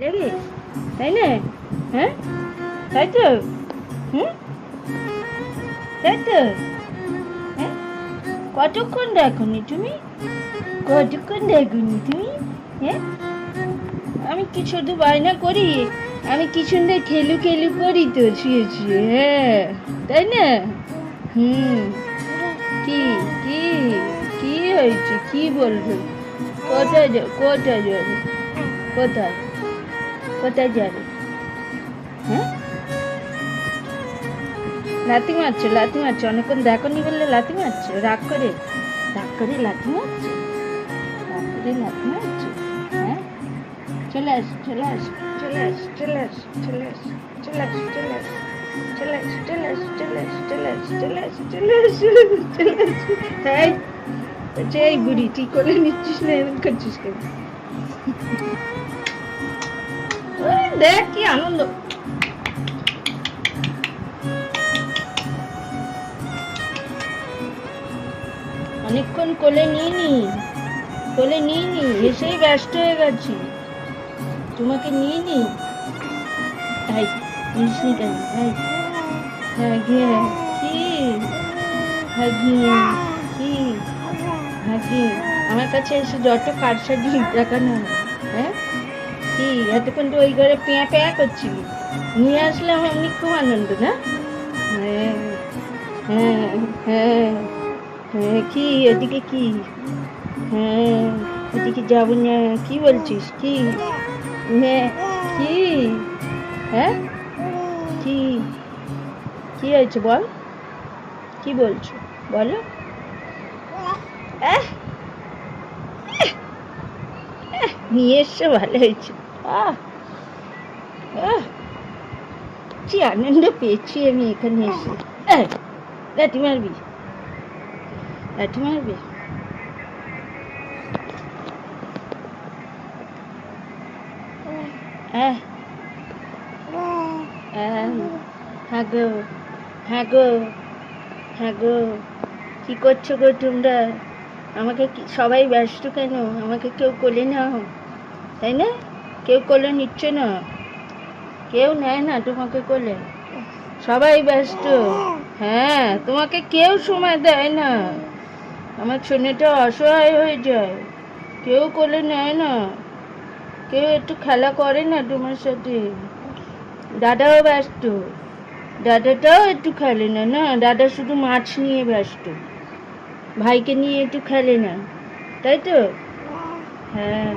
লেগে তাই না? হ্যাঁ, তাই তো। হুম, তাই তো। হ্যাঁ, কতক্ষণ দেখনি তুমি? কতক্ষণ দেখনি তুমি? হ্যাঁ, আমি কি শুধু বায়না করি? আমি কি সুন্দর খেলু খেলু করি তো শুয়ে শুয়ে। হ্যাঁ, তাই না? হুম। কি কি কি হয়েছে? কি বলবে? কোথায় যাবে? কোথায় কোথায় যাবে? হ্যাঁ, লাথি মারছো অনেকক্ষণ দেখনি বললে লাথি মারছো রাগ করে লাথি মারছো হ্যাঁ, চলে আস এই এই বুড়ি তুই কোলে নিচ্ছিস না এরকম করছিস কেন? দেখ কি আনন্দ। অনেকক্ষণ কোলে নিয়ে নি এসেই ব্যস্ত হয়ে গেছি। তোমাকে নিয়ে নি নিস নি কেন? হ্যাঁ গিয়ে কি কি আমার কাছে এসে যত কারসাজি দেখানো হয়। হ্যাঁ, কি এতক্ষণ তো ওই ঘরে পেঁয়া পেঁয়া করছিলি, নিয়ে আসলাম এমনি খুব আনন্দ না? হ্যাঁ হ্যাঁ হ্যাঁ হ্যাঁ, কি এদিকে কি? হ্যাঁ, এদিকে যাবো না কি বলছিস? কি? হ্যাঁ, কি? হ্যাঁ, কি কি হয়েছে বল? কি বলছো বলো? আহ, নিয়ে এসছো ভালো হয়েছে। আহ আহ, কি আনন্দ পেয়েছি আমি এখানে এসে। এই, লাঠি মারবি? লাঠি মারবি? আহ আহ, হ্যাঁ গো হ্যাঁ গো হ্যাঁ গো, কি করছো গো তোমরা? আমাকে সবাই ব্যস্ত কেন? আমাকে কেউ কোলে নাও, তাই না? কেউ কোলে নিচ্ছে না, কেউ নেয় না তোমাকে কোলে, সবাই ব্যস্ত। হ্যাঁ, তোমাকে কেউ সময় দেয় না, আমার ছেলেটা অসহায় হয়ে যায়, কেউ কোলে নেয় না, কেউ একটু খেলা করে না তোমার সাথে। দাদাও ব্যস্ত, দাদাটাও একটু খেলে না, না দাদা শুধু মাছ নিয়ে ব্যস্ত, ভাইকে নিয়ে একটু খেলে না, তাই তো? হ্যাঁ।